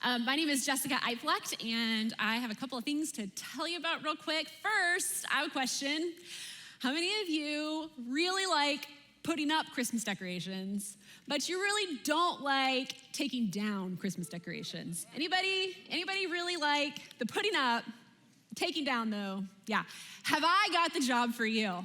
My name is Jessica Uitvlugt, and I have a couple of things to tell you about real quick. First, I have a question. How many of you really like putting up Christmas decorations, but you really don't like taking down Christmas decorations? Anybody really like the putting up, taking down though? Yeah. Have I got the job for you?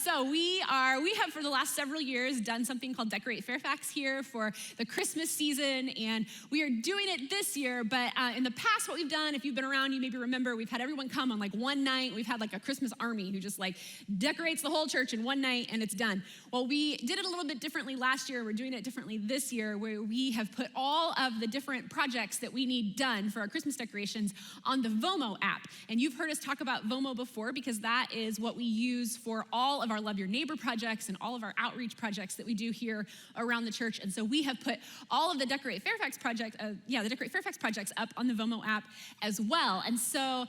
So we have for the last several years done something called Decorate Fairfax here for the Christmas season, and we are doing it this year, but in the past what we've done, if you've been around, you maybe remember, we've had everyone come on like one night. We've had like a Christmas army who just like decorates the whole church in one night and it's done. Well, we did it a little bit differently last year. We're doing it differently this year, where we have put all of the different projects that we need done for our Christmas decorations on the Vomo app. And you've heard us talk about Vomo before, because that is what we use for all of our Love Your Neighbor projects and all of our outreach projects that we do here around the church. And so we have put all of the Decorate Fairfax projects up on the Vomo app as well. And so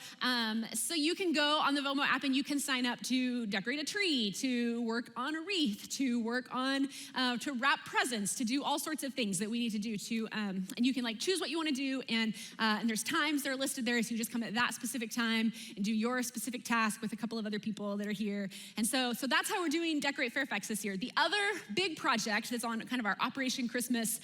you can go on the Vomo app and you can sign up to decorate a tree, to work on a wreath, to work on, to wrap presents, to do all sorts of things that we need to do and you can like choose what you want to do. And there's times that are listed there. So you just come at that specific time and do your specific task with a couple of other people that are here. And so that's how we're doing Decorate Fairfax this year. The other big project that's on kind of our Operation Christmas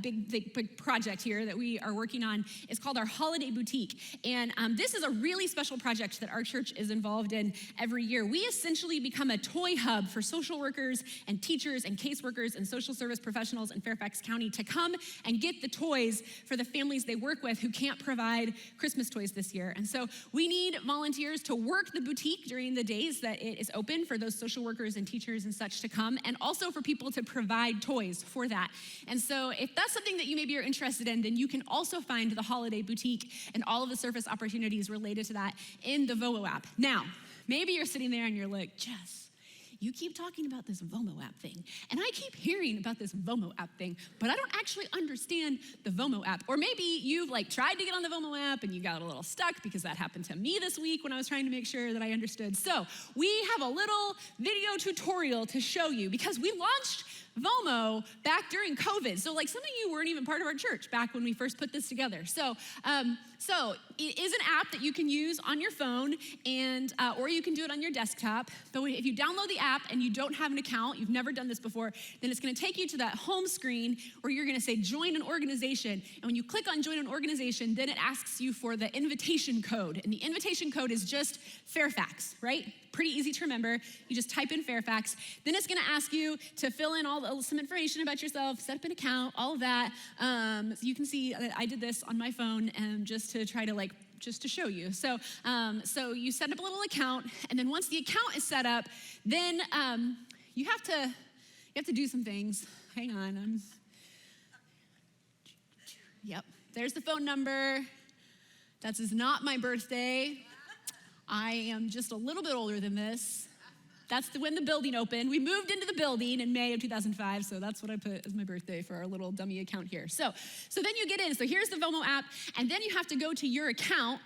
big project here that we are working on is called our Holiday Boutique. And this is a really special project that our church is involved in every year. We essentially become a toy hub for social workers and teachers and caseworkers and social service professionals in Fairfax County to come and get the toys for the families they work with who can't provide Christmas toys this year. And so we need volunteers to work the boutique during the days that it is open for those social workers and teachers and such to come, and also for people to provide toys for that. And so if that's something that you maybe are interested in, then you can also find the Holiday Boutique and all of the service opportunities related to that in the Vomo app. Now, maybe you're sitting there and you're like, Jess, you keep talking about this Vomo app thing, and I keep hearing about this Vomo app thing, but I don't actually understand the Vomo app. Or maybe you've like tried to get on the Vomo app and you got a little stuck, because that happened to me this week when I was trying to make sure that I understood. So we have a little video tutorial to show you, because we launched Vomo back during COVID. So like some of you weren't even part of our church back when we first put this together. So it is an app that you can use on your phone, and or you can do it on your desktop. But if you download the app and you don't have an account, you've never done this before, then it's gonna take you to that home screen where you're gonna say join an organization. And when you click on join an organization, then it asks you for the invitation code. And the invitation code is just Fairfax, right? Pretty easy to remember. You just type in Fairfax. Then it's gonna ask you to fill in some information about yourself, set up an account, all of that. So you can see I did this on my phone just to try to just to show you. So you set up a little account, and then once the account is set up, then you have to do some things. Hang on. Yep, there's the phone number. That is not my birthday. I am just a little bit older than this. That's when the building opened. We moved into the building in May of 2005, so that's what I put as my birthday for our little dummy account here. So then you get in. So here's the Vomo app, and then you have to go to your account.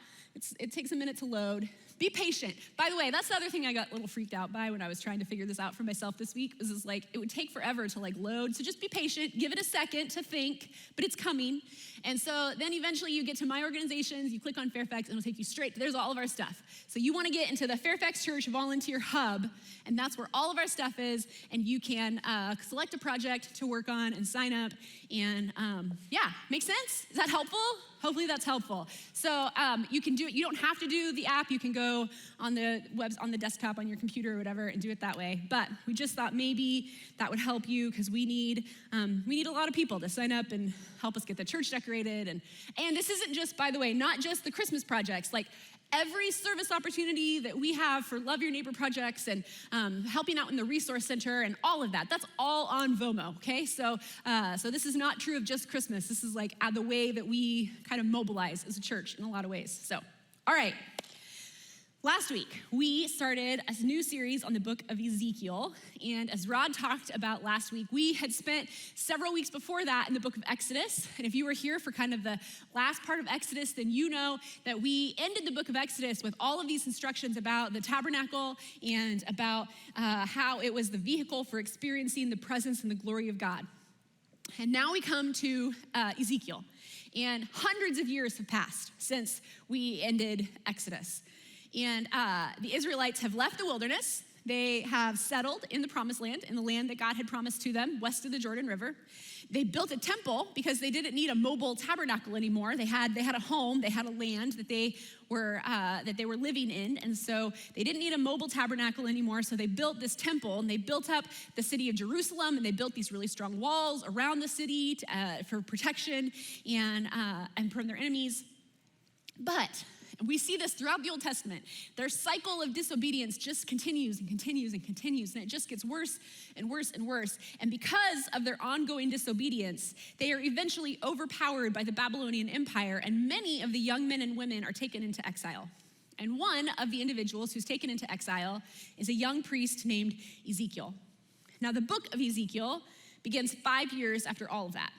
It takes a minute to load. Be patient. By the way, that's the other thing I got a little freaked out by when I was trying to figure this out for myself this week, is like it would take forever to like load. So just be patient, give it a second to think, but it's coming. And so then eventually you get to My Organizations, you click on Fairfax, and it'll take you straight, there's all of our stuff. So you wanna get into the Fairfax Church Volunteer Hub, and that's where all of our stuff is, and you can select a project to work on and sign up, and make sense? Is that helpful? Hopefully that's helpful. So you can do it. You don't have to do the app. You can go on the desktop on your computer or whatever and do it that way. But we just thought maybe that would help you, because we need a lot of people to sign up and help us get the church decorated. And this isn't just, by the way, not just the Christmas projects. Like every service opportunity that we have for Love Your Neighbor projects and helping out in the resource center and all of that, that's all on Vomo, okay? So this is not true of just Christmas. This is like the way that we kind of mobilize as a church in a lot of ways. So, all right. Last week, we started a new series on the book of Ezekiel, and as Rod talked about last week, we had spent several weeks before that in the book of Exodus, and if you were here for kind of the last part of Exodus, then you know that we ended the book of Exodus with all of these instructions about the tabernacle and about how it was the vehicle for experiencing the presence and the glory of God. And now we come to Ezekiel. And hundreds of years have passed since we ended Exodus. And the Israelites have left the wilderness. They have settled in the promised land, in the land that God had promised to them, west of the Jordan River. They built a temple because they didn't need a mobile tabernacle anymore. They had a home, they had a land that they were living in, and so they didn't need a mobile tabernacle anymore. So they built this temple, and they built up the city of Jerusalem, and they built these really strong walls around the city for protection and from their enemies. But we see this throughout the Old Testament. Their cycle of disobedience just continues and continues and continues, and it just gets worse and worse and worse. And because of their ongoing disobedience, they are eventually overpowered by the Babylonian Empire, and many of the young men and women are taken into exile. And one of the individuals who's taken into exile is a young priest named Ezekiel. Now, the book of Ezekiel begins 5 years after all of that.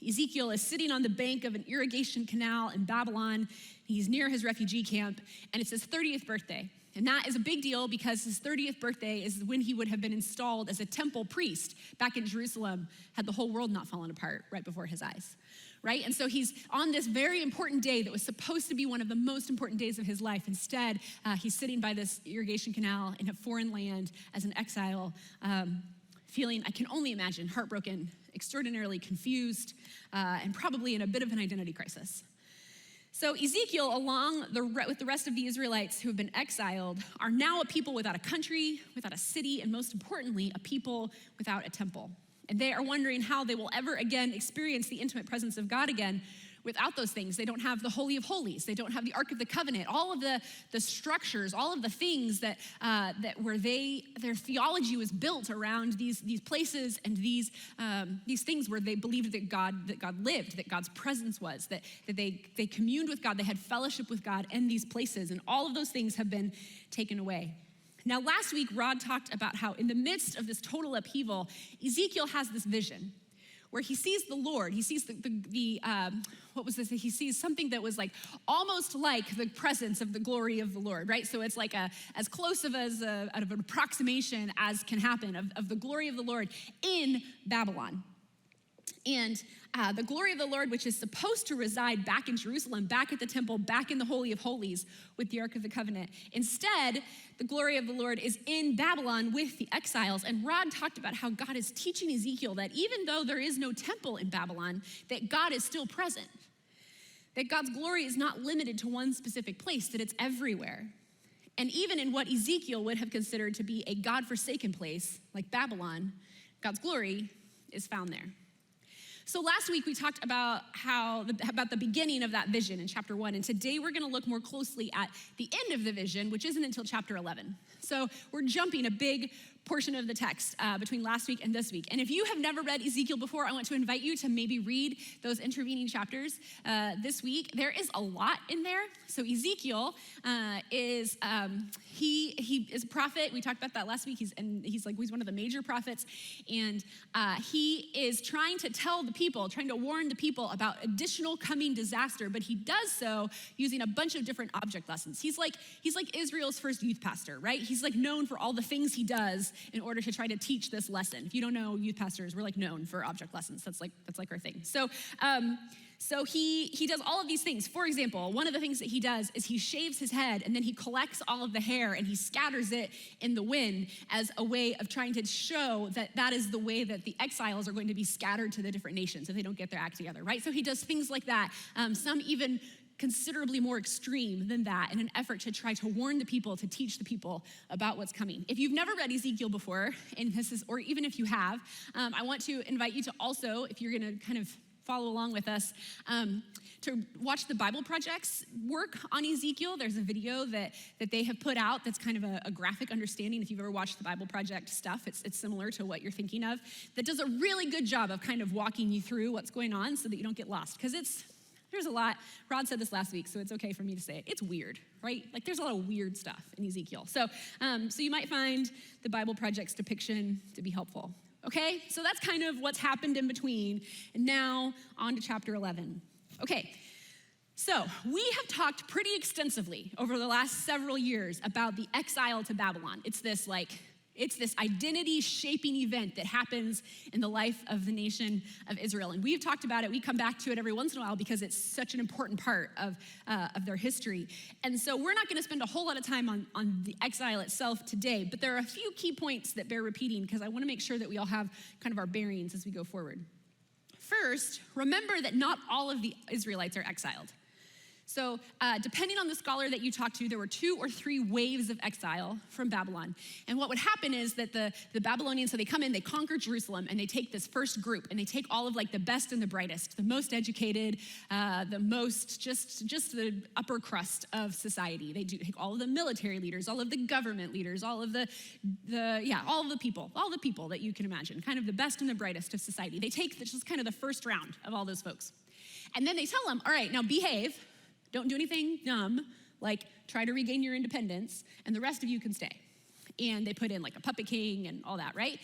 Ezekiel is sitting on the bank of an irrigation canal in Babylon. He's near his refugee camp, and it's his 30th birthday. And that is a big deal because his 30th birthday is when he would have been installed as a temple priest back in Jerusalem had the whole world not fallen apart right before his eyes, right? And so he's on this very important day that was supposed to be one of the most important days of his life. Instead, he's sitting by this irrigation canal in a foreign land as an exile, feeling, I can only imagine, heartbroken, extraordinarily confused, and probably in a bit of an identity crisis. So Ezekiel, with the rest of the Israelites who have been exiled, are now a people without a country, without a city, and most importantly, a people without a temple. And they are wondering how they will ever again experience the intimate presence of God again without those things. They don't have the Holy of Holies. They don't have the Ark of the Covenant. All of the structures, all of the things that their theology was built around these places and these things where they believed that God lived, that God's presence was, that they communed with God, they had fellowship with God in these places, and all of those things have been taken away. Now, last week, Rod talked about how in the midst of this total upheaval, Ezekiel has this vision where he sees the Lord. He sees what was this? He sees something that was like almost like the presence of the glory of the Lord, right? So it's like as close of an approximation as can happen of the glory of the Lord in Babylon. And the glory of the Lord, which is supposed to reside back in Jerusalem, back at the temple, back in the Holy of Holies with the Ark of the Covenant. Instead, the glory of the Lord is in Babylon with the exiles. And Rod talked about how God is teaching Ezekiel that even though there is no temple in Babylon, that God is still present. That God's glory is not limited to one specific place, that it's everywhere. And even in what Ezekiel would have considered to be a God-forsaken place, like Babylon, God's glory is found there. So last week we talked about the beginning of that vision in chapter 1, and today we're going to look more closely at the end of the vision, which isn't until chapter 11. So we're jumping a big portion of the text between last week and this week. And if you have never read Ezekiel before, I want to invite you to maybe read those intervening chapters this week. There is a lot in there. So Ezekiel is he is a prophet. We talked about that last week. He's one of the major prophets, and he is trying to warn the people about additional coming disaster. But he does so using a bunch of different object lessons. He's like Israel's first youth pastor, right? He's like known for all the things he does in order to try to teach this lesson. If you don't know youth pastors, we're like known for object lessons. That's like our thing. So he does all of these things. For example, one of the things that he does is he shaves his head and then he collects all of the hair and he scatters it in the wind as a way of trying to show that is the way that the exiles are going to be scattered to the different nations if they don't get their act together, right? So he does things like that. Some even considerably more extreme than that in an effort to try to warn the people, to teach the people about what's coming. If you've never read Ezekiel before, or even if you have, I want to invite you to also, if you're gonna kind of follow along with us, to watch the Bible Project's work on Ezekiel. There's a video that they have put out that's kind of a graphic understanding. If you've ever watched the Bible Project stuff, it's similar to what you're thinking of. That does a really good job of kind of walking you through what's going on so that you don't get lost, because there's a lot. Rod said this last week, so it's okay for me to say it. It's weird, right? Like there's a lot of weird stuff in Ezekiel. So you might find the Bible Project's depiction to be helpful. Okay, so that's kind of what's happened in between. And now on to chapter 11. Okay, so we have talked pretty extensively over the last several years about the exile to Babylon. It's this like It's this identity-shaping event that happens in the life of the nation of Israel. And we've talked about it. We come back to it every once in a while because it's such an important part of their history. And so we're not going to spend a whole lot of time on the exile itself today, but there are a few key points that bear repeating because I want to make sure that we all have kind of our bearings as we go forward. First, remember that not all of the Israelites are exiled. So depending on the scholar that you talk to, there were 2 or 3 waves of exile from Babylon. And what would happen is that the Babylonians, so they come in, they conquer Jerusalem, and they take this first group, and they take all of like the best and the brightest, the most educated, the most, just the upper crust of society. They do take all of the military leaders, all of the government leaders, all of the people that you can imagine, kind of the best and the brightest of society. They take just kind of the first round of all those folks. And then they tell them, all right, now behave. Don't do anything dumb, like try to regain your independence, and the rest of you can stay. And they put in like a puppet king and all that, right?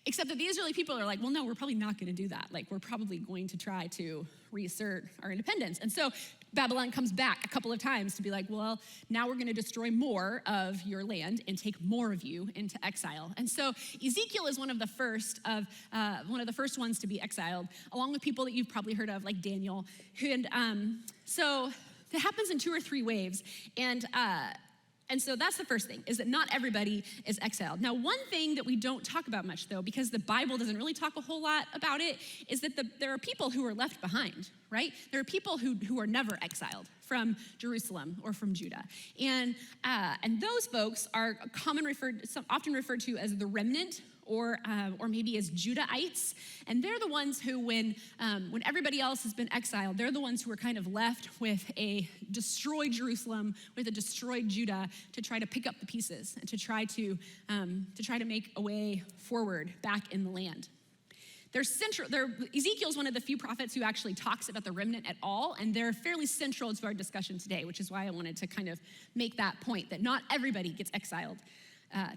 Except that the Israeli people are like, well, no, we're probably not going to do that. Like, we're probably going to try to reassert our independence. And so Babylon comes back a couple of times to be like, well, now we're going to destroy more of your land and take more of you into exile. And so Ezekiel is one of the first ones to be exiled, along with people that you've probably heard of, like Daniel. So it happens in 2 or 3 waves, and so that's the first thing, is that not everybody is exiled. Now, one thing that we don't talk about much, though, because the Bible doesn't really talk a whole lot about it, is that there are people who are left behind, right? There are people who are never exiled from Jerusalem or from Judah. And those folks are often referred to as the remnant, or maybe as Judahites. And they're the ones who, when everybody else has been exiled, they're the ones who are kind of left with a destroyed Jerusalem, with a destroyed Judah, to try to pick up the pieces and to try to make a way forward back in the land. Ezekiel is one of the few prophets who actually talks about the remnant at all, and they're fairly central to our discussion today, which is why I wanted to kind of make that point, that not everybody gets exiled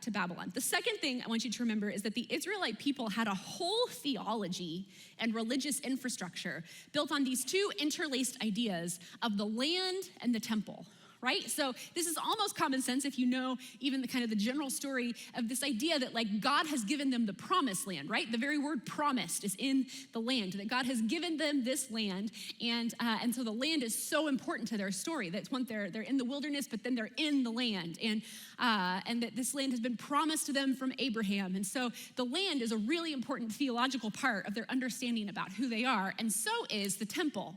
to Babylon. The second thing I want you to remember is that the Israelite people had a whole theology and religious infrastructure built on these 2 interlaced ideas of the land and the temple. Right? So this is almost common sense if you know even the general story of this idea that like God has given them the promised land, right? The very word promised is in the land, that God has given them this land, and so the land is so important to their story. That's when they're in the wilderness, but then they're in the land, and that this land has been promised to them from Abraham. And so the land is a really important theological part of their understanding about who they are, and so is the temple.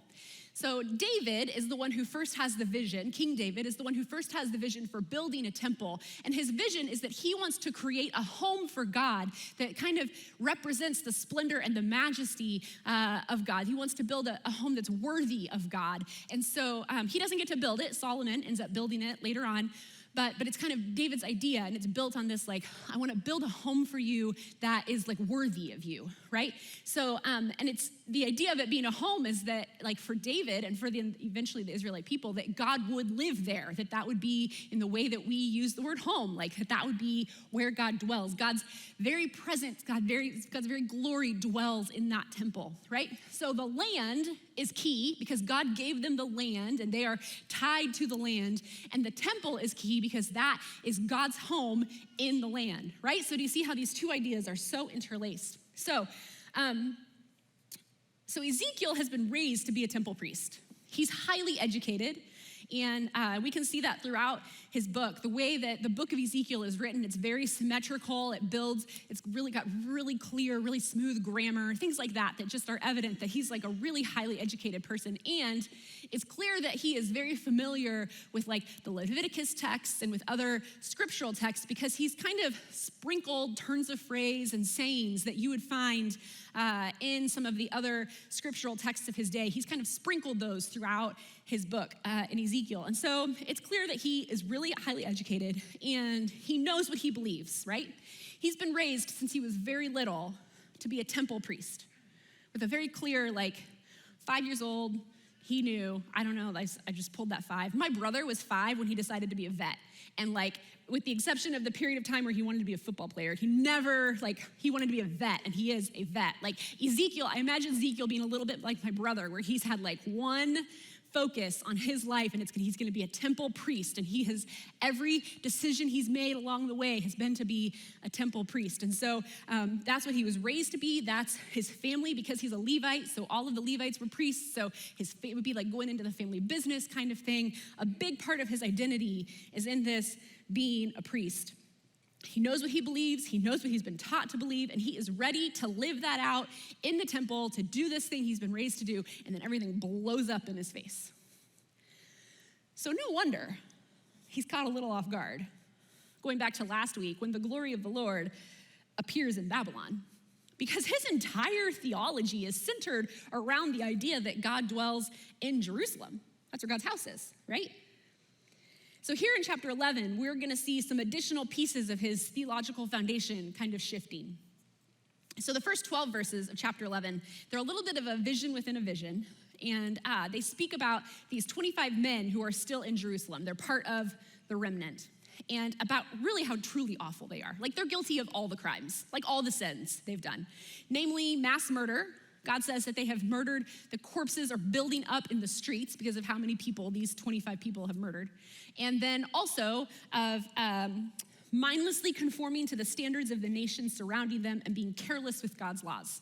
So David is the one who first has the vision. King David is the one who first has the vision for building a temple. And his vision is that he wants to create a home for God that kind of represents the splendor and the majesty of God. He wants to build a home that's worthy of God. And so he doesn't get to build it. Solomon ends up building it later on. But it's kind of David's idea, and it's built on this, like, I want to build a home for you that is, like, worthy of you, right? So, and it's the idea of it being a home is that, like, for David and for eventually the Israelite people, that God would live there, that would be in the way that we use the word home, like, that would be where God dwells. God's very presence, God's very glory dwells in that temple, right? So the land is key because God gave them the land, and they are tied to the land, and the temple is key because that is God's home in the land, right? So do you see how these 2 ideas are so interlaced? So Ezekiel has been raised to be a temple priest. He's highly educated, and we can see that throughout his book. The way that the book of Ezekiel is written, it's very symmetrical. It's really got really clear, really smooth grammar, things like that just are evident that he's like a really highly educated person. And it's clear that he is very familiar with like the Leviticus texts and with other scriptural texts because he's kind of sprinkled turns of phrase and sayings that you would find in some of the other scriptural texts of his day. He's kind of sprinkled those throughout his book in Ezekiel. And so it's clear that he is really highly educated and he knows what he believes, right? He's been raised since he was very little to be a temple priest with a very clear, 5 years old, he knew, I don't know, I just pulled that 5. My brother was 5 when he decided to be a vet. And with the exception of the period of time where he wanted to be a football player, he never, he wanted to be a vet, and he is a vet. Ezekiel, I imagine Ezekiel being a little bit like my brother, where he's had one focus on his life, and he's going to be a temple priest, and every decision he's made along the way has been to be a temple priest. And so that's what he was raised to be. That's his family, because he's a Levite, so all of the Levites were priests, so it would be like going into the family business kind of thing. A big part of his identity is in this being a priest. He knows what he believes, he knows what he's been taught to believe, and he is ready to live that out in the temple, to do this thing he's been raised to do, and then everything blows up in his face. So no wonder he's caught a little off guard. Going back to last week, when the glory of the Lord appears in Babylon, because his entire theology is centered around the idea that God dwells in Jerusalem. That's where God's house is, right? So here in chapter 11, we're going to see some additional pieces of his theological foundation kind of shifting. So the first 12 verses of chapter 11, they're a little bit of a vision within a vision, and they speak about these 25 men who are still in Jerusalem. They're part of the remnant, and about really how truly awful they are. Like, they're guilty of all the crimes, like all the sins they've done, namely mass murder. God says that they have murdered. The corpses are building up in the streets because of how many people these 25 people have murdered. And then also of mindlessly conforming to the standards of the nations surrounding them and being careless with God's laws.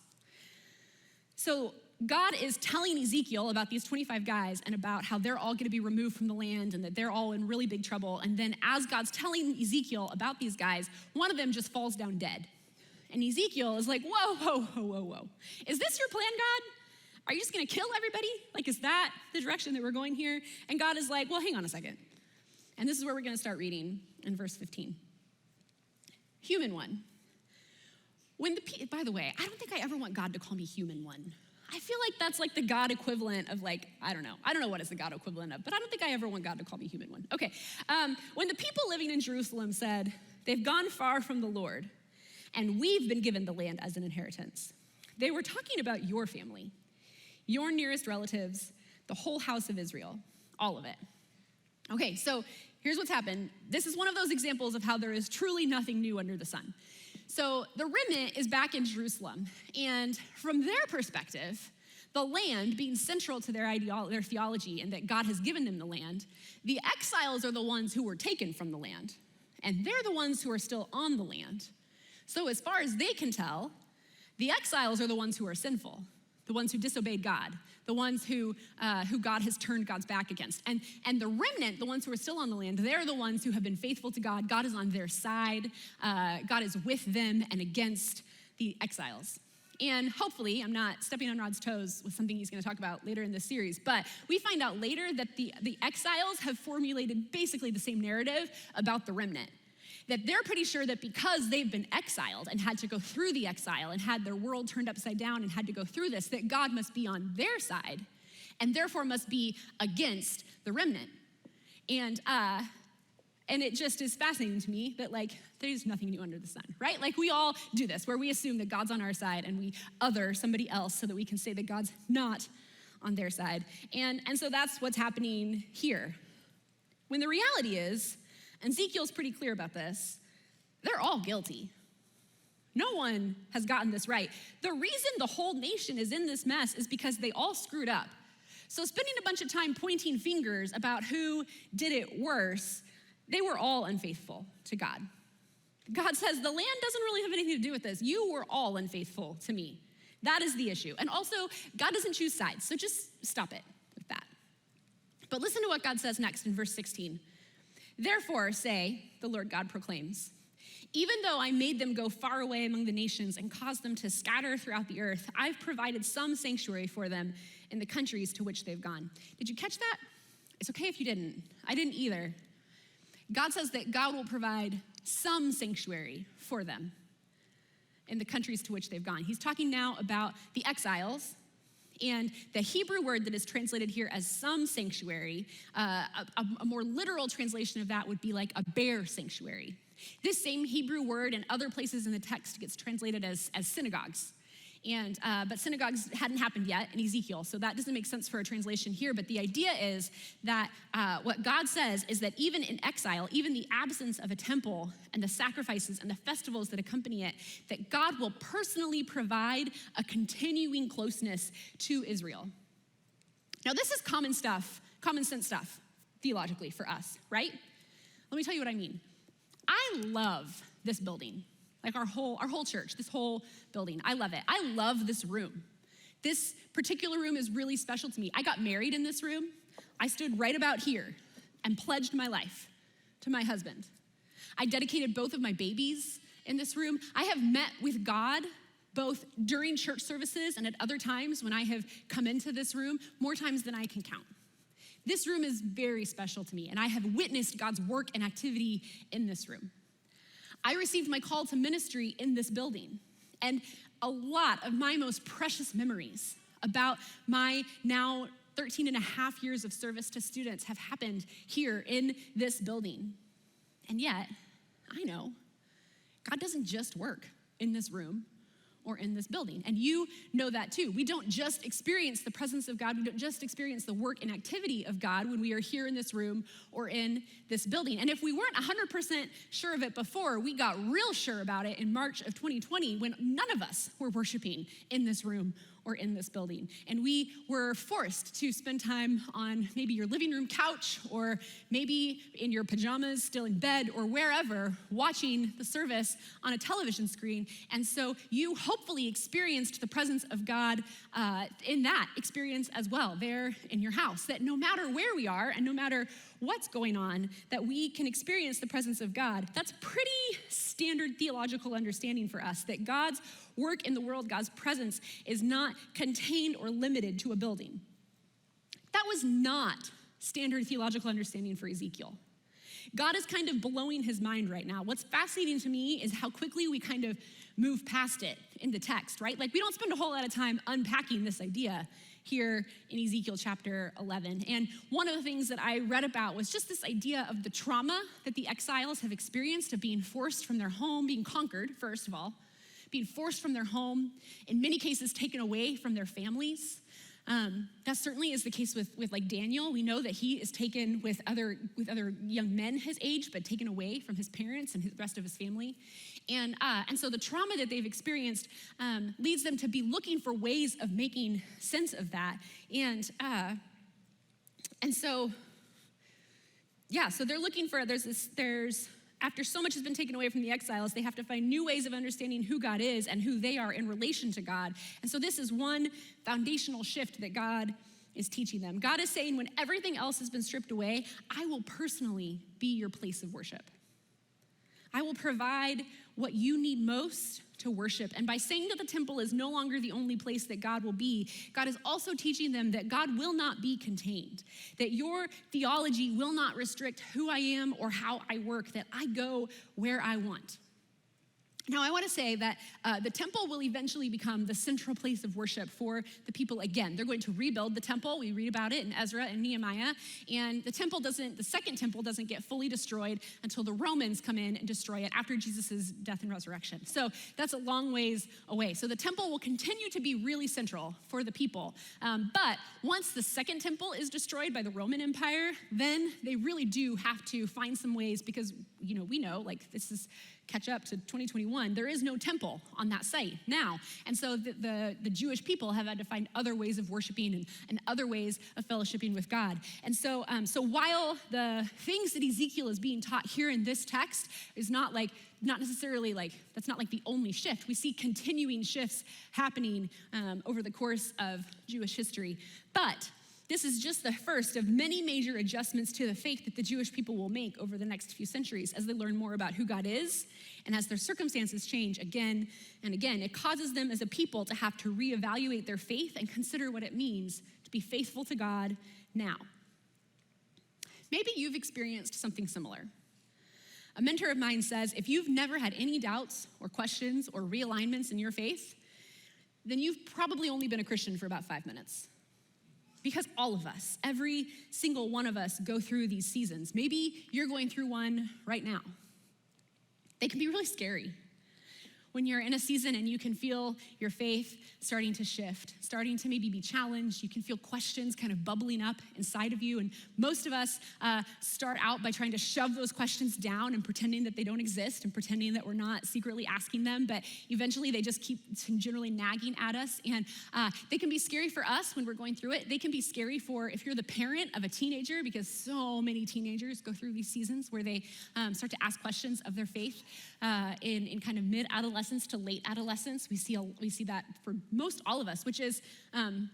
So God is telling Ezekiel about these 25 guys and about how they're all gonna be removed from the land and that they're all in really big trouble. And then as God's telling Ezekiel about these guys, one of them just falls down dead. And Ezekiel is like, whoa. Is this your plan, God? Are you just gonna kill everybody? Like, is that the direction that we're going here? And God is like, well, hang on a second. And this is where we're gonna start reading in verse 15. Human one. By the way, I don't think I ever want God to call me human one. I feel like that's like the God equivalent of like, I don't know what is the God equivalent of, but I don't think I ever want God to call me human one. Okay, when the people living in Jerusalem said, they've gone far from the Lord, and we've been given the land as an inheritance, they were talking about your family, your nearest relatives, the whole house of Israel, all of it. Okay, so here's what's happened. This is one of those examples of how there is truly nothing new under the sun. So the remnant is back in Jerusalem, and from their perspective, the land being central to their theology and that God has given them the land, the exiles are the ones who were taken from the land, and they're the ones who are still on the land. So as far as they can tell, the exiles are the ones who are sinful, the ones who disobeyed God, the ones who God has turned God's back against. And the remnant, the ones who are still on the land, they're the ones who have been faithful to God. God is on their side. God is with them and against the exiles. And hopefully, I'm not stepping on Rod's toes with something he's gonna talk about later in this series, but we find out later that the exiles have formulated basically the same narrative about the remnant. That they're pretty sure that because they've been exiled and had to go through the exile and had their world turned upside down and had to go through this, that God must be on their side and therefore must be against the remnant. And it just is fascinating to me that like, there's nothing new under the sun, right? Like we all do this where we assume that God's on our side and we other somebody else so that we can say that God's not on their side. And so that's what's happening here. When the reality is, and Ezekiel's pretty clear about this, they're all guilty. No one has gotten this right. The reason the whole nation is in this mess is because they all screwed up. So spending a bunch of time pointing fingers about who did it worse, they were all unfaithful to God. God says, the land doesn't really have anything to do with this. You were all unfaithful to me. That is the issue. And also, God doesn't choose sides, so just stop it with that. But listen to what God says next in verse 16. Therefore, say, the Lord God proclaims, even though I made them go far away among the nations and caused them to scatter throughout the earth, I've provided some sanctuary for them in the countries to which they've gone. Did you catch that? It's okay if you didn't. I didn't either. God says that God will provide some sanctuary for them in the countries to which they've gone. He's talking now about the exiles. And the Hebrew word that is translated here as some sanctuary, a more literal translation of that would be like a bare sanctuary. This same Hebrew word in other places in the text gets translated as synagogues. But synagogues hadn't happened yet in Ezekiel, so that doesn't make sense for a translation here. But the idea is that what God says is that even in exile, even the absence of a temple and the sacrifices and the festivals that accompany it, that God will personally provide a continuing closeness to Israel. Now, this is common sense stuff, theologically for us, right? Let me tell you what I mean. I love this building, like our whole church, this whole building. I love it. I love this room. This particular room is really special to me. I got married in this room. I stood right about here and pledged my life to my husband. I dedicated both of my babies in this room. I have met with God both during church services and at other times when I have come into this room, more times than I can count. This room is very special to me, and I have witnessed God's work and activity in this room. I received my call to ministry in this building, and a lot of my most precious memories about my now 13 and a half years of service to students have happened here in this building. And yet, I know God doesn't just work in this room or in this building. And you know that too. We don't just experience the presence of God. We don't just experience the work and activity of God when we are here in this room or in this building. And if we weren't 100% sure of it before, we got real sure about it in March of 2020 when none of us were worshiping in this room or in this building. And we were forced to spend time on maybe your living room couch or maybe in your pajamas, still in bed or wherever, watching the service on a television screen. And so you hopefully experienced the presence of God in that experience as well, there in your house, that no matter where we are and no matter what's going on, that we can experience the presence of God. That's pretty standard theological understanding for us, that God's work in the world, God's presence, is not contained or limited to a building. That was not standard theological understanding for Ezekiel. God is kind of blowing his mind right now. What's fascinating to me is how quickly we kind of move past it in the text, right? Like we don't spend a whole lot of time unpacking this idea here in Ezekiel chapter 11. And one of the things that I read about was just this idea of the trauma that the exiles have experienced of being forced from their home, being conquered, first of all, being forced from their home, in many cases taken away from their families. That certainly is the case with like Daniel. We know that he is taken with other young men his age, but taken away from his parents and the rest of his family. And so the trauma that they've experienced leads them to be looking for ways of making sense of that. And so they're looking for, after so much has been taken away from the exiles, they have to find new ways of understanding who God is and who they are in relation to God. And so this is one foundational shift that God is teaching them. God is saying, when everything else has been stripped away, I will personally be your place of worship. I will provide what you need most to worship. And by saying that the temple is no longer the only place that God will be, God is also teaching them that God will not be contained, that your theology will not restrict who I am or how I work, that I go where I want. Now, I want to say that the temple will eventually become the central place of worship for the people again. They're going to rebuild the temple. We read about it in Ezra and Nehemiah. And the second temple doesn't get fully destroyed until the Romans come in and destroy it after Jesus' death and resurrection. So that's a long ways away. So the temple will continue to be really central for the people. But once the second temple is destroyed by the Roman Empire, then they really do have to find some ways, because we know, like, this is catch up to 2021, there is no temple on that site now. And so the Jewish people have had to find other ways of worshiping and other ways of fellowshipping with God. And so while the things that Ezekiel is being taught here in this text is not necessarily that's not like the only shift. We see continuing shifts happening over the course of Jewish history. But this is just the first of many major adjustments to the faith that the Jewish people will make over the next few centuries as they learn more about who God is, and as their circumstances change again and again. It causes them as a people to have to reevaluate their faith and consider what it means to be faithful to God now. Maybe you've experienced something similar. A mentor of mine says, if you've never had any doubts or questions or realignments in your faith, then you've probably only been a Christian for about 5 minutes. Because all of us, every single one of us, go through these seasons. Maybe you're going through one right now. They can be really scary. when you're in a season and you can feel your faith starting to shift, starting to maybe be challenged. You can feel questions kind of bubbling up inside of you. And most of us start out by trying to shove those questions down and pretending that they don't exist and pretending that we're not secretly asking them. But eventually they just keep generally nagging at us. And they can be scary for us when we're going through it. They can be scary for if you're the parent of a teenager, because so many teenagers go through these seasons where they start to ask questions of their faith in kind of mid-adolescence to late adolescence. We see that for most all of us, which is, I'm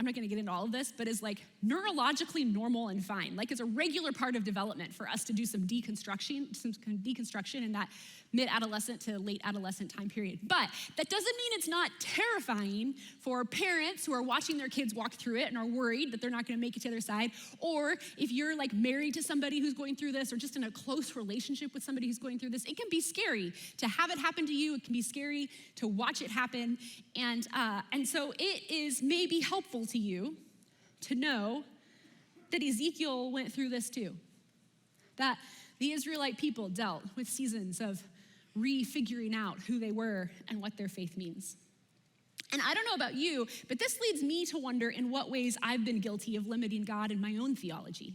not gonna get into all of this, but is like neurologically normal and fine. Like it's a regular part of development for us to do some deconstruction in that mid-adolescent to late adolescent time period. But that doesn't mean it's not terrifying for parents who are watching their kids walk through it and are worried that they're not gonna make it to the other side. Or if you're like married to somebody who's going through this or just in a close relationship with somebody who's going through this, it can be scary to have it happen to you. It can be scary to watch it happen. And so it is maybe helpful to you to know that Ezekiel went through this too. That the Israelite people dealt with seasons of refiguring out who they were and what their faith means. And I don't know about you, but this leads me to wonder in what ways I've been guilty of limiting God in my own theology.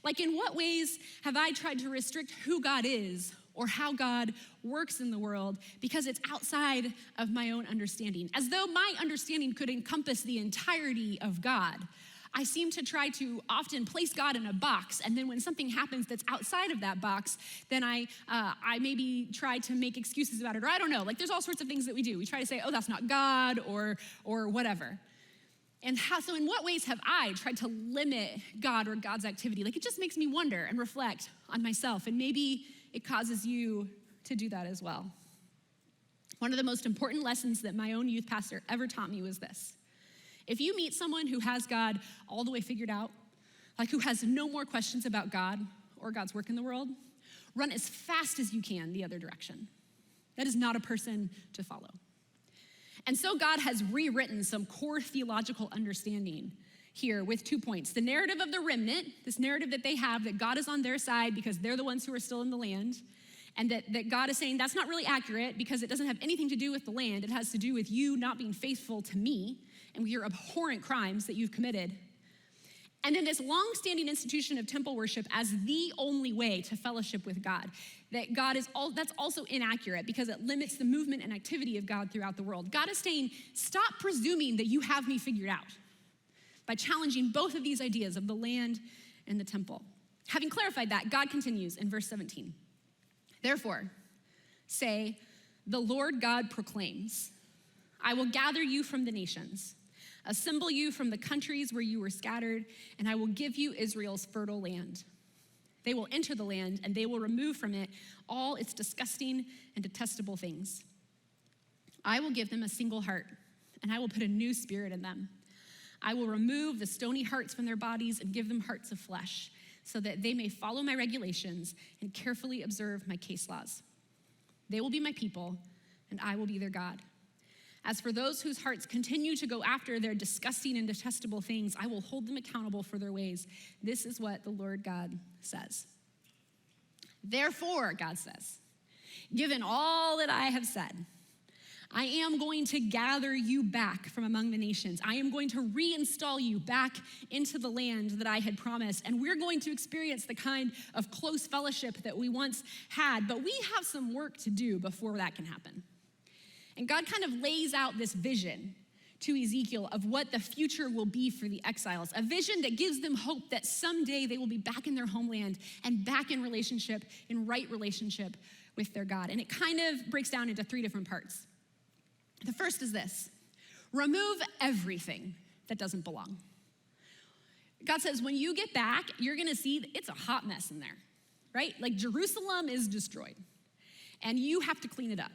Like in what ways have I tried to restrict who God is or how God works in the world because it's outside of my own understanding, as though my understanding could encompass the entirety of God. I seem to try to often place God in a box, and then when something happens that's outside of that box, then I maybe try to make excuses about it, or I don't know. Like there's all sorts of things that we do. We try to say, oh, that's not God, or whatever. And so in what ways have I tried to limit God or God's activity? Like it just makes me wonder and reflect on myself, and maybe it causes you to do that as well. One of the most important lessons that my own youth pastor ever taught me was this. If you meet someone who has God all the way figured out, like who has no more questions about God or God's work in the world, run as fast as you can the other direction. That is not a person to follow. And so God has rewritten some core theological understanding here with 2 points. The narrative of the remnant, this narrative that they have that God is on their side because they're the ones who are still in the land, and that God is saying that's not really accurate because it doesn't have anything to do with the land. It has to do with you not being faithful to me and with your abhorrent crimes that you've committed. And then this long-standing institution of temple worship as the only way to fellowship with God, that's also inaccurate because it limits the movement and activity of God throughout the world. God is saying, stop presuming that you have me figured out by challenging both of these ideas of the land and the temple. Having clarified that, God continues in verse 17. Therefore, say, the Lord God proclaims, I will gather you from the nations, assemble you from the countries where you were scattered, and I will give you Israel's fertile land. They will enter the land, and they will remove from it all its disgusting and detestable things. I will give them a single heart, and I will put a new spirit in them. I will remove the stony hearts from their bodies and give them hearts of flesh, so that they may follow my regulations and carefully observe my case laws. They will be my people, and I will be their God. As for those whose hearts continue to go after their disgusting and detestable things, I will hold them accountable for their ways. This is what the Lord God says. Therefore, God says, given all that I have said, I am going to gather you back from among the nations. I am going to reinstall you back into the land that I had promised. And we're going to experience the kind of close fellowship that we once had. But we have some work to do before that can happen. And God kind of lays out this vision to Ezekiel of what the future will be for the exiles. A vision that gives them hope that someday they will be back in their homeland and back in right relationship with their God. And it kind of breaks down into 3 different parts. The first is this: remove everything that doesn't belong. God says, when you get back, you're gonna see that it's a hot mess in there, right? Like Jerusalem is destroyed, and you have to clean it up.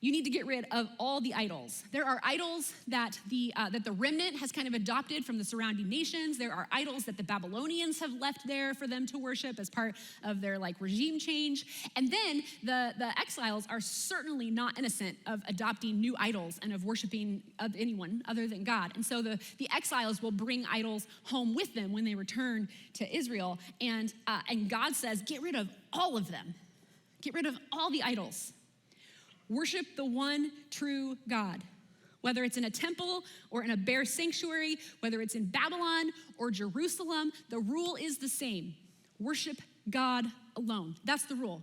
You need to get rid of all the idols. There are idols that the remnant has kind of adopted from the surrounding nations. There are idols that the Babylonians have left there for them to worship as part of their regime change. And then the exiles are certainly not innocent of adopting new idols and of worshiping anyone other than God. And so the exiles will bring idols home with them when they return to Israel. And God says, get rid of all of them. Get rid of all the idols. worship the one true God. Whether it's in a temple or in a bare sanctuary, whether it's in Babylon or Jerusalem, the rule is the same. Worship God alone. That's the rule.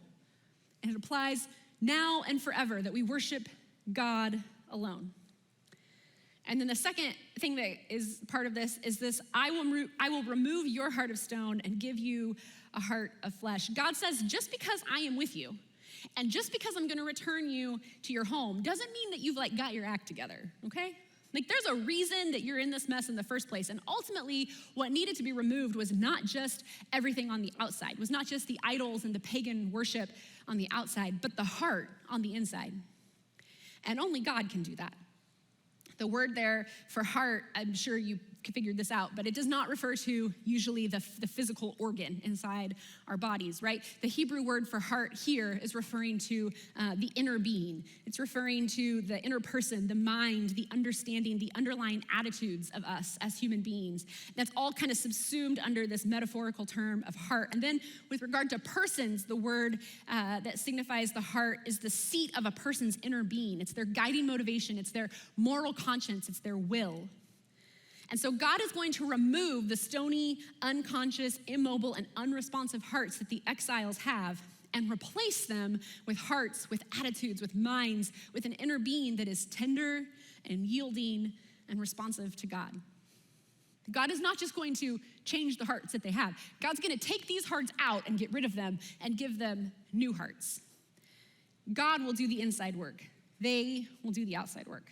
And it applies now and forever that we worship God alone. And then the second thing that is part of this is this, I will remove your heart of stone and give you a heart of flesh. God says, just because I am with you, and just because I'm gonna return you to your home, doesn't mean that you've got your act together, okay? There's a reason that you're in this mess in the first place. And ultimately, what needed to be removed was not just everything on the outside, was not just the idols and the pagan worship on the outside, but the heart on the inside. And only God can do that. The word there for heart, I'm sure you figured this out, but it does not refer to usually the physical organ inside our bodies, right? The Hebrew word for heart here is referring to the inner being. It's referring to the inner person, the mind, the understanding, the underlying attitudes of us as human beings. That's all kind of subsumed under this metaphorical term of heart. And then with regard to persons, the word that signifies the heart is the seat of a person's inner being. It's their guiding motivation. It's their moral conscience. It's their will. And so God is going to remove the stony, unconscious, immobile, and unresponsive hearts that the exiles have and replace them with hearts, with attitudes, with minds, with an inner being that is tender and yielding and responsive to God. God is not just going to change the hearts that they have. God's going to take these hearts out and get rid of them and give them new hearts. God will do the inside work. They will do the outside work.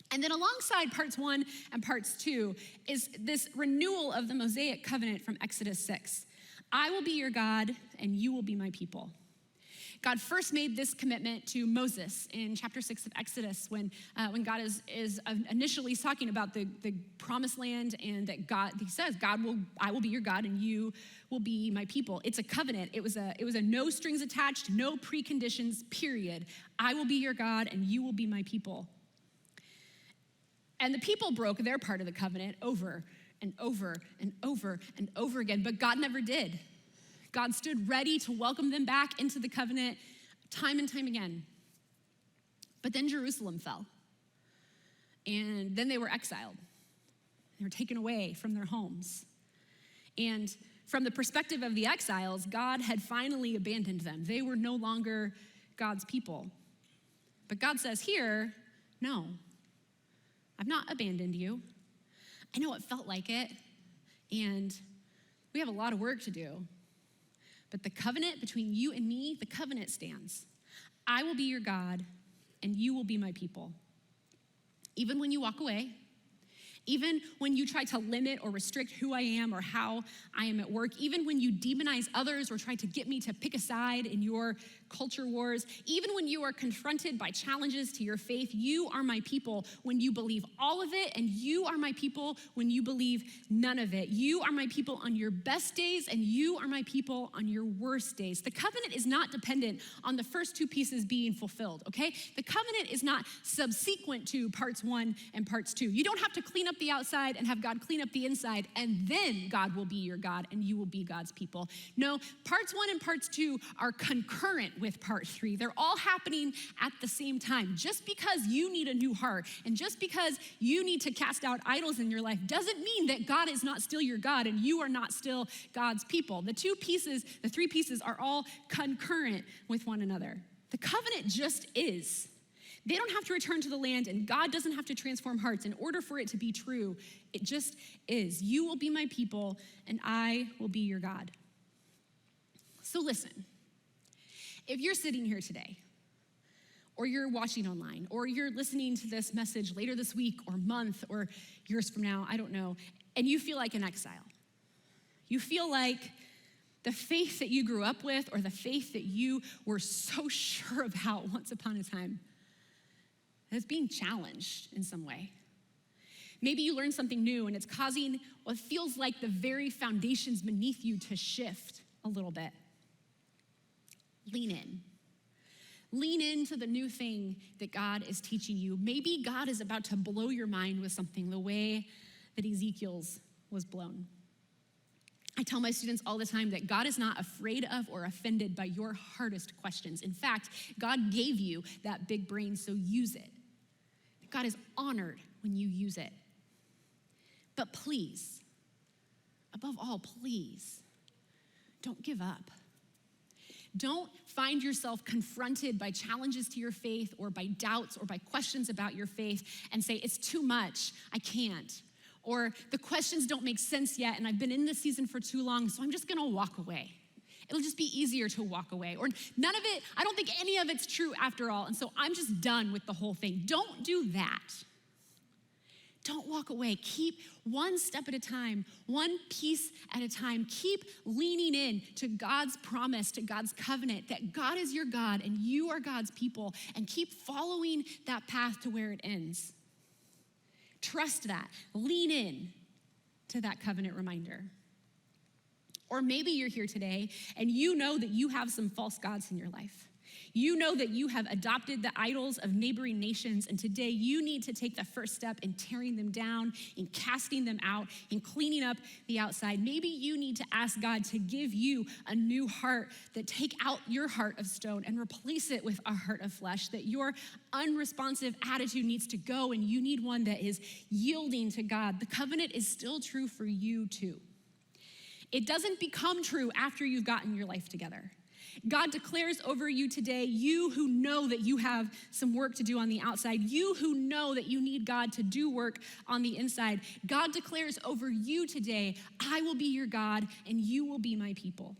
And then alongside parts 1 and parts 2 is this renewal of the Mosaic covenant from Exodus 6. I will be your God and you will be my people. God first made this commitment to Moses in chapter 6 of Exodus when God is initially talking about the promised land, and that he says, I will be your God and you will be my people. It's a covenant. It was a no strings attached, no preconditions, period. I will be your God and you will be my people. And the people broke their part of the covenant over and over and over and over again, but God never did. God stood ready to welcome them back into the covenant time and time again. But then Jerusalem fell, and then they were exiled. They were taken away from their homes. And from the perspective of the exiles, God had finally abandoned them. They were no longer God's people. But God says here, no, I've not abandoned you. I know it felt like it, and we have a lot of work to do. But the covenant between you and me, the covenant stands. I will be your God, and you will be my people. Even when you walk away, even when you try to limit or restrict who I am or how I am at work, even when you demonize others or try to get me to pick a side in your culture wars, even when you are confronted by challenges to your faith, you are my people when you believe all of it, and you are my people when you believe none of it. You are my people on your best days, and you are my people on your worst days. The covenant is not dependent on the first two pieces being fulfilled, okay? The covenant is not subsequent to parts 1 and parts 2. You don't have to clean up the outside and have God clean up the inside, and then God will be your God and you will be God's people. No, parts 1 and parts 2 are concurrent with part 3. They're all happening at the same time. Just because you need a new heart and just because you need to cast out idols in your life doesn't mean that God is not still your God and you are not still God's people. The three pieces are all concurrent with one another. The covenant just is. They don't have to return to the land, and God doesn't have to transform hearts in order for it to be true. It just is. You will be my people, and I will be your God. So listen, if you're sitting here today, or you're watching online, or you're listening to this message later this week or month or years from now, I don't know, and you feel like an exile, you feel like the faith that you grew up with or the faith that you were so sure about once upon a time is being challenged in some way. Maybe you learned something new and it's causing what feels like the very foundations beneath you to shift a little bit. Lean in. Lean into the new thing that God is teaching you. Maybe God is about to blow your mind with something the way that Ezekiel's was blown. I tell my students all the time that God is not afraid of or offended by your hardest questions. In fact, God gave you that big brain, so use it. God is honored when you use it. But please, above all, please, don't give up. Don't find yourself confronted by challenges to your faith or by doubts or by questions about your faith and say, it's too much, I can't. Or the questions don't make sense yet and I've been in this season for too long, so I'm just gonna walk away. It'll just be easier to walk away. Or none of it, I don't think any of it's true after all, and so I'm just done with the whole thing. Don't do that. Don't walk away. Keep one step at a time, one piece at a time. Keep leaning in to God's promise, to God's covenant, that God is your God and you are God's people, and keep following that path to where it ends. Trust that. Lean in to that covenant reminder. Or maybe you're here today and you know that you have some false gods in your life. You know that you have adopted the idols of neighboring nations, and today you need to take the first step in tearing them down, in casting them out, in cleaning up the outside. Maybe you need to ask God to give you a new heart, that take out your heart of stone and replace it with a heart of flesh, that your unresponsive attitude needs to go and you need one that is yielding to God. The covenant is still true for you too. It doesn't become true after you've gotten your life together. God declares over you today, you who know that you have some work to do on the outside, you who know that you need God to do work on the inside, God declares over you today, I will be your God and you will be my people.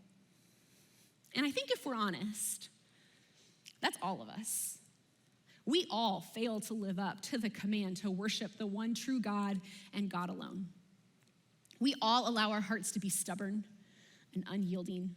And I think if we're honest, that's all of us. We all fail to live up to the command to worship the one true God and God alone. We all allow our hearts to be stubborn and unyielding,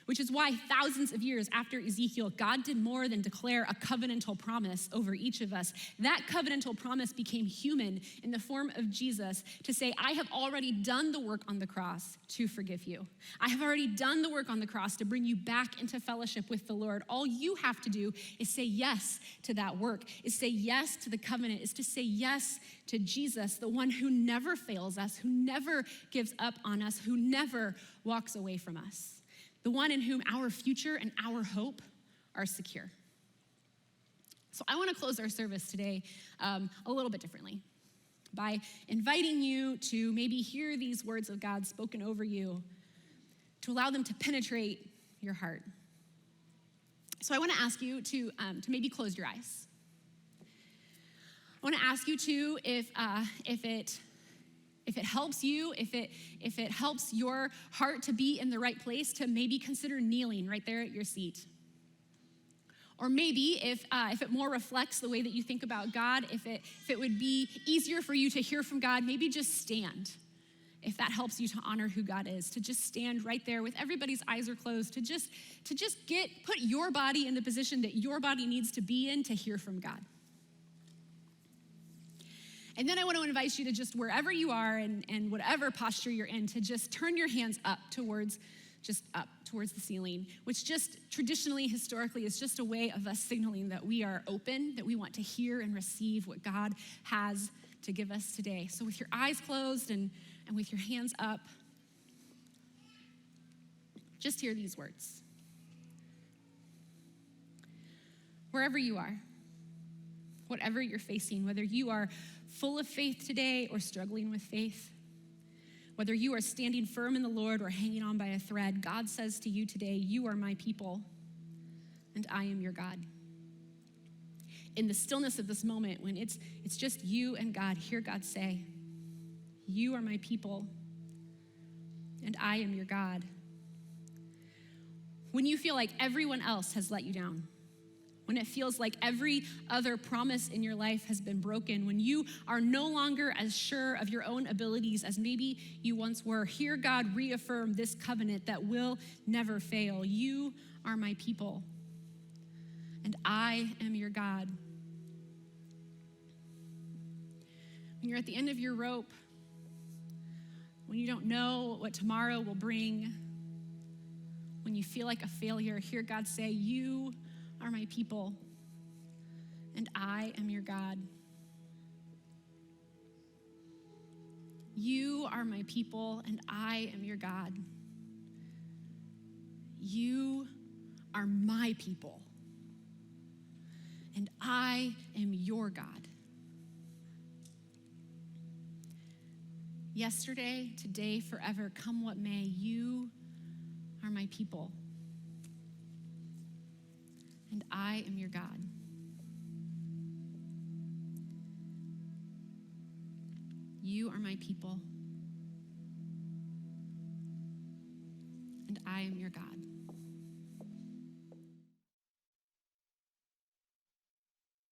which is why thousands of years after Ezekiel, God did more than declare a covenantal promise over each of us. That covenantal promise became human in the form of Jesus to say, I have already done the work on the cross to forgive you. I have already done the work on the cross to bring you back into fellowship with the Lord. All you have to do is say yes to that work, is say yes to the covenant, is to say yes to Jesus, the one who never fails us, who never gives up on us, who never walks away from us. The one in whom our future and our hope are secure. So I want to close our service today a little bit differently by inviting you to maybe hear these words of God spoken over you, to allow them to penetrate your heart. So I want to ask you to maybe close your eyes. I want to ask you to, if it helps you, if it helps your heart to be in the right place, to maybe consider kneeling right there at your seat. Or maybe if it more reflects the way that you think about God, if it would be easier for you to hear from God, maybe just stand. If that helps you to honor who God is, to just stand right there with everybody's eyes are closed, to just put your body in the position that your body needs to be in to hear from God. And then I want to invite you to just wherever you are and whatever posture you're in, to just turn your hands up towards the ceiling, which just traditionally, historically, is just a way of us signaling that we are open, that we want to hear and receive what God has to give us today. So with your eyes closed and with your hands up, just hear these words. Wherever you are, whatever you're facing, whether you are full of faith today or struggling with faith, whether you are standing firm in the Lord or hanging on by a thread, God says to you today, you are my people and I am your God. In the stillness of this moment, when it's just you and God, hear God say, you are my people and I am your God. When you feel like everyone else has let you down, when it feels like every other promise in your life has been broken, when you are no longer as sure of your own abilities as maybe you once were, hear God reaffirm this covenant that will never fail. You are my people, and I am your God. When you're at the end of your rope, when you don't know what tomorrow will bring, when you feel like a failure, hear God say, you are my people, and I am your God. You are my people, and I am your God. You are my people, and I am your God. Yesterday, today, forever, come what may, you are my people, and I am your God. You are my people, and I am your God.